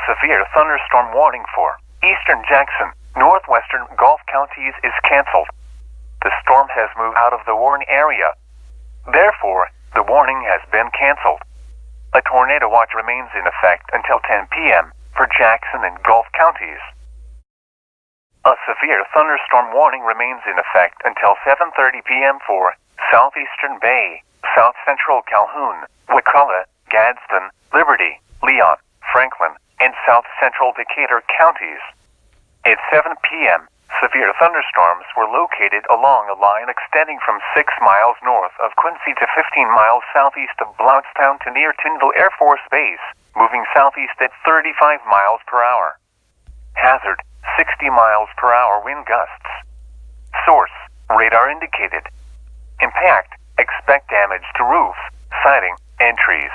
severe thunderstorm warning for eastern Jackson, northwestern Gulf counties is canceled. The storm has moved out of the warning area. Therefore, the warning has been canceled. A tornado watch remains in effect until 10 p.m. for Jackson and Gulf counties. A severe thunderstorm warning remains in effect until 7:30 p.m. for southeastern Bay, south central Calhoun, Wakulla, Gadsden, Liberty, Leon, Franklin, and south central Decatur counties. At 7 p.m., severe thunderstorms were located along a line extending from 6 miles north of Quincy to 15 miles southeast of Blountstown to near Tyndall Air Force Base, moving southeast at 35 miles per hour. Hazard, 60 miles per hour wind gusts. Source, radar indicated. Impact, expect damage to roof, siding, and trees.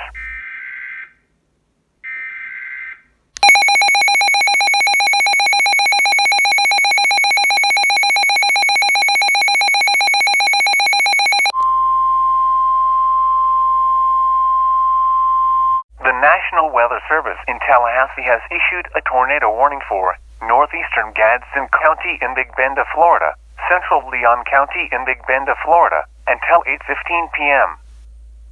The National Weather Service in Tallahassee has issued a tornado warning for northeastern Gadsden County in Big Bend, Florida, central Leon County in Big Bend, Florida, until 8:15 p.m.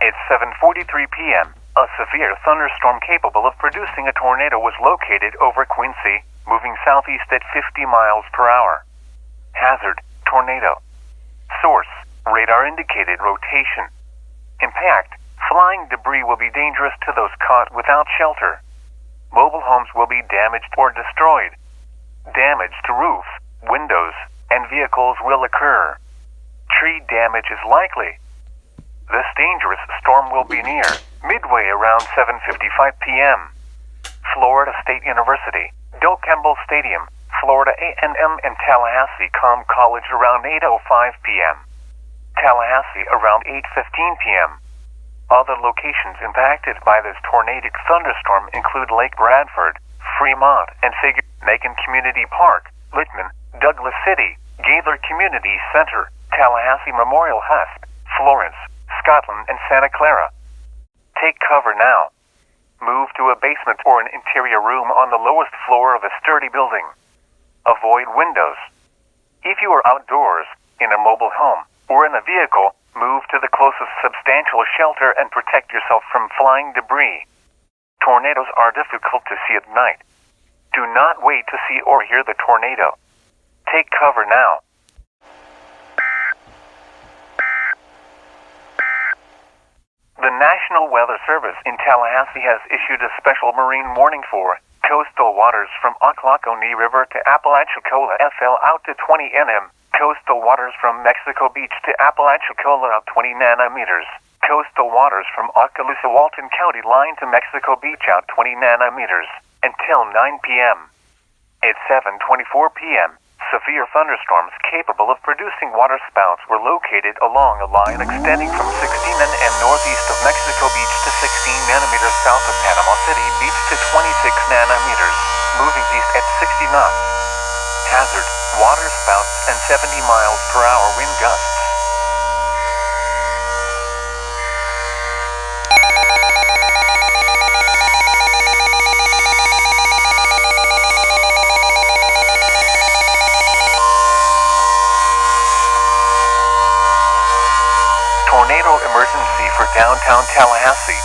At 7:43 p.m., a severe thunderstorm capable of producing a tornado was located over Quincy, moving southeast at 50 miles per hour. Hazard, tornado. Source, radar indicated rotation. Impact, flying debris will be dangerous to those caught without shelter. Mobile homes will be damaged or destroyed. Damage to roof, windows, and vehicles will occur. Tree damage is likely. This dangerous storm will be near midway around 7:55 p.m. Florida State University, Doak Campbell Stadium, Florida A&M, and Tallahassee Com College around 8:05 p.m. Tallahassee around 8:15 p.m. Other locations impacted by this tornadic thunderstorm include Lake Bradford, Fremont, and Macon Community Park, Littman, Douglas City, Gaylor Community Center, Tallahassee Memorial Husp, Florence, Scotland, and Santa Clara. Take cover now. Move to a basement or an interior room on the lowest floor of a sturdy building. Avoid windows. If you are outdoors, in a mobile home, or in a vehicle, move to the closest substantial shelter and protect yourself from flying debris. Tornadoes are difficult to see at night. Do not wait to see or hear the tornado. Take cover now. The National Weather Service in Tallahassee has issued a special marine warning for coastal waters from Ocklaconee River to Apalachicola FL out to 20 nm. Coastal waters from Mexico Beach to Apalachicola out 20 nanometers. Coastal waters from Okaloosa-Walton County line to Mexico Beach out 20 nanometers. Until 9 p.m. At 7:24 p.m., severe thunderstorms capable of producing waterspouts were located along a line extending from 16 and northeast of Mexico Beach to 16 nanometers south of Panama City Beach to 26 nanometers, moving east at 60 knots. Hazard, waterspouts and 70 miles per hour wind gusts. Tornado emergency for downtown Tallahassee.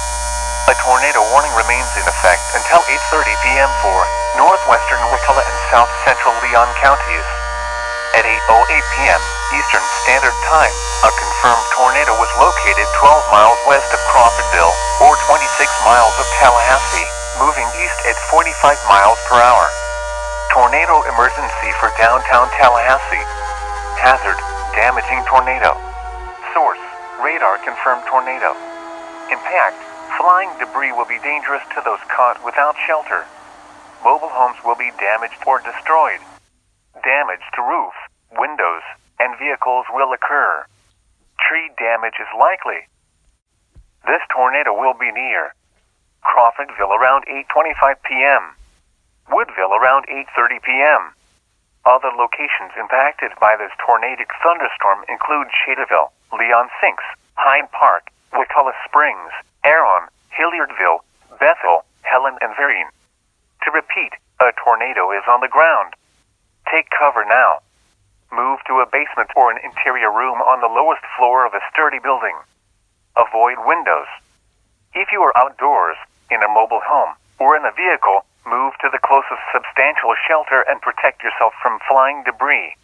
A tornado warning remains in effect until 8:30 p.m. for northwestern Wakulla and south central Leon counties. At 8:08 p.m. Eastern Standard Time, a confirmed tornado was located 12 miles west of Crawfordville, or 26 miles of Tallahassee, moving east at 45 miles per hour. Tornado emergency for downtown Tallahassee. Hazard, damaging tornado. Source, radar confirmed tornado. Impact, flying debris will be dangerous to those caught without shelter. Mobile homes will be damaged or destroyed. Damage to roof, windows, and vehicles will occur. Tree damage is likely. This tornado will be near Crawfordville around 8:25 p.m. Woodville around 8:30 p.m. Other locations impacted by this tornadic thunderstorm include Shaderville, Leon Sinks, Hyde Park, Wakulla Springs, Aron, Hilliardville, Bethel, Helen, and Vereen. To repeat, a tornado is on the ground. Take cover now. Move to a basement or an interior room on the lowest floor of a sturdy building. Avoid windows. If you are outdoors, in a mobile home, or in a vehicle, move to the closest substantial shelter and protect yourself from flying debris.